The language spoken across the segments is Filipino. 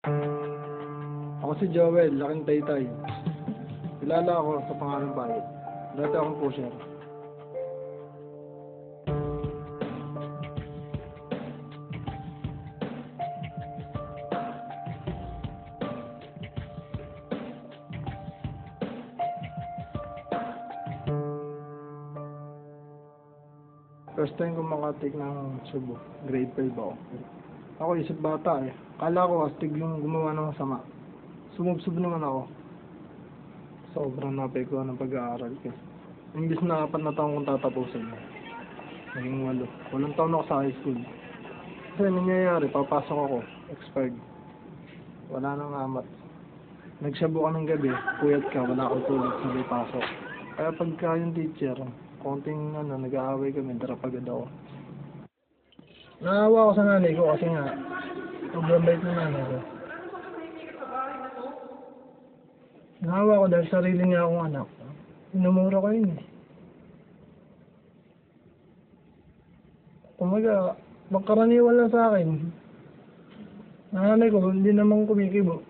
Ako si Joel, laking taytay. Kilala ako sa pangalang Bayot. Dati akong pusher. First time ko makatik ng Cebu. Grade 12 ako. Ako isip bata eh. Kala ko astig yung gumawa ng masama. Sumubsob naman ako. Sobrang napeko ng pag-aaral ko. Imbis na 4 na taon kong tatapusin. Naging 8. Walang taon ako sa high school. Kasi nangyayari, papasok ako. Expired. Wala nang amat. Nagsyabo ka ng gabi, puyat ka, wala akong tulog, sabay pasok. Kaya pagka yung teacher, konting nag-aaway kami, darap agad ako. Naawa ako sa nanay ko kasi nga, sobrang bait ng nanay ko. Naawa ko dahil sarili niya akong anak. Inumura ko yun eh. Kumaga, magkaraniwan lang sa akin. Nanay ko, hindi naman kumikibo.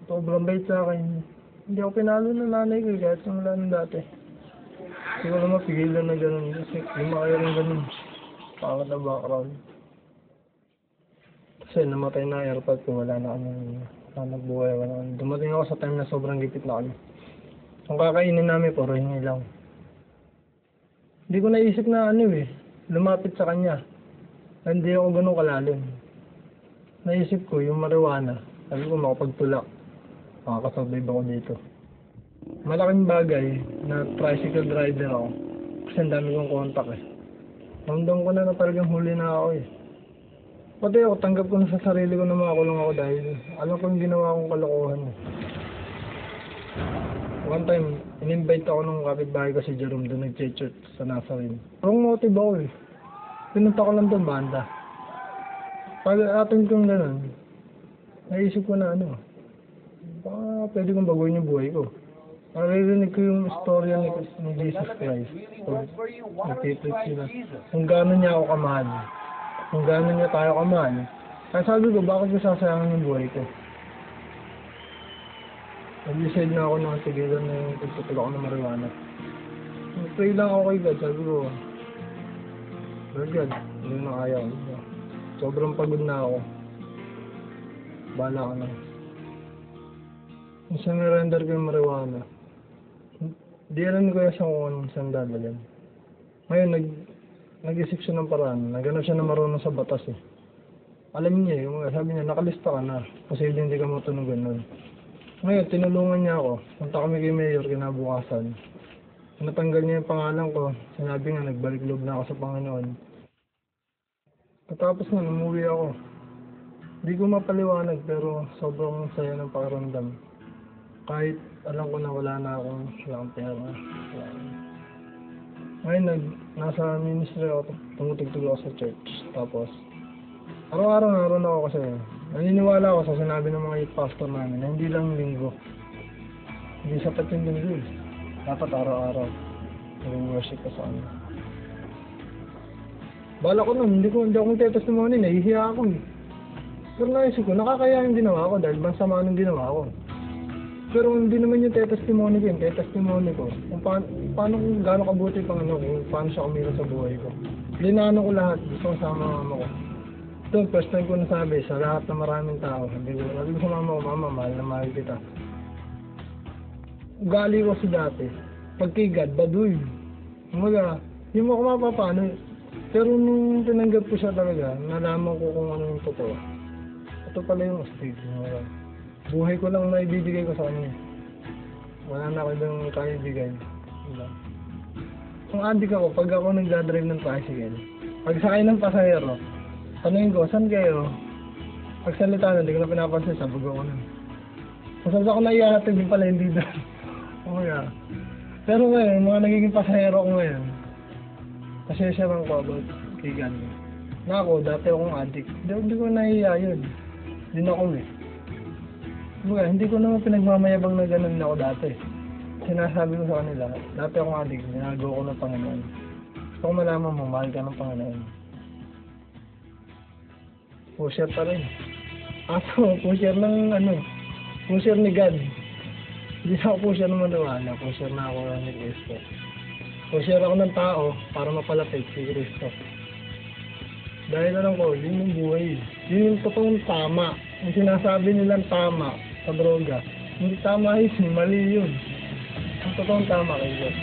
Sobrang bait sa akin. Hindi ako pinalo ng nanay ko kahit simula nung dati. Hindi ko naman pigilan na gano'n kasi lumaki rin gano'n. Pangat na background. Kasi namatay na airpod ko, wala na kami hanap buhay. Dumating ako sa time na sobrang gipit na kami. Ang kakainin namin, puro hingi lang. Hindi ko naisip na lumapit sa kanya. Hindi ako gano'ng kalalim. Naisip ko yung marijuana. Sabi ko makapagtulak. Makakasurvive ako dito. Malaking bagay na tricycle rider ako. Kasi ang dami kong kontak eh. Ramdam ko na talagang huli na ako eh. Pati ako, tanggap ko na sa sarili ko na makakulong ako dahil alam ko yung ginawa kong kalokohan eh. One time, in-invite ako nung kapitbahay ko si Jerome doon nag-church sa Nazarene. Wrong motive ako eh. Pinunta ko lang doon banda. Pag atin kong gano'n, naisip ko na baka pwede kong baguhin yung buhay ko. Naririnig ko yung istorya ni Jesus Christ. Nagtitrip sila. Kung gano'n niya ako kamahal. Kung gano'n niya tayo kamahal. Kaya sabi ko, bakit ko sasayangin yung buhay ko? Nag-decide na ako na tigilan na yung pagtutulak ko ng marijuana. Pray lang ako kay God. Sabi ko, Lord God, hindi na kaya ko. Sobrang pagod na ako. Bahala ka na. Kung sinurrender ko yung marijuana, di alam ko yung kung anong saan dadalhin. Ngayon, nag-isip siya ng paraan. Naghanap siya na marunong sa batas eh. Alam niya sabi niya, nakalista ka na. Kasi hindi ka matunugan nun. Ngayon, tinulungan niya ako. Punta kami kay Mayor kinabukasan. Natanggal niya yung pangalan ko. Sinabi nga, nagbalik loob na ako sa Panginoon. Katapos nga, umuwi ako. Hindi ko mapaliwanag pero sobrang saya ng pakiramdam. Kahit alam ko na wala na akong pera. Ngayon, nasa ministry ako, tumutugtog ako sa church. Tapos, araw-araw naroon ako kasi naniniwala ako sa sinabi ng mga youth pastor namin na hindi lang linggo. Hindi sapat yung linggo. Dapat araw-araw. Nag-worship ka sa kanila. Bala ko nun, hindi ako testimony, nahihiya ako eh. Pero naisip ko, nakakaya yung ginawa ko dahil mansama ng ginawa ko. Pero hindi naman yung testimony ko, yung testimony ko. Kung paano kung gano'ng kabuti kung paano siya kumira sa buhay ko. Linano ko lahat, gusto ko sama mama ko. Ito, first time ko nasabi sa lahat ng maraming tao. Sabi ko sa mama ko, mama, mahal na mahal kita. Ugali ko si dati. Pag kay God, baduy. Umaga, yung ako mapapano. Pero nung tinanggap ko siya talaga, nalaman ko kung ano yung totoo. Ito pala yung astig. Buhay ko lang na ibibigay ko sa kanya. Wala na ako yung kaya ibigay. Kung adik ako, pag ako nagdadrive ng tricycle, pag sakay ng pasahero, tanungin ko, saan kayo? Pag salita na, hindi ko na pinapansin, sabog ako na. Masas ako naiyahatid, din pala hindi doon. Okay. Pero ngayon, mga nagiging pasahero ko ngayon, kasi siya lang ko about kay Gandhi. Na ako, dati akong addict. Hindi ko nahiya yun. Hindi na ako eh. Hindi ko naman pinagmamayabang na ganun ako dati. Sinasabi ko sa kanila, dati akong addict, ginagawa ko ng Panginoon. Gusto ko malaman mo, mahal ka ng Panginoon. Pusher pa rin. Kaso, pusher ng ano, pusher ni God. Hindi na ako pusher ng maniwala, pusher na ako ni Cristo. Pusher ako ng tao para mapalapit si Cristo. Dahil alam ko, yun yung buhay. Yun yung totoong tama. Yung sinasabi nilang tama sa droga. Hindi tama yun, mali yun. Ang totoong tama kay God.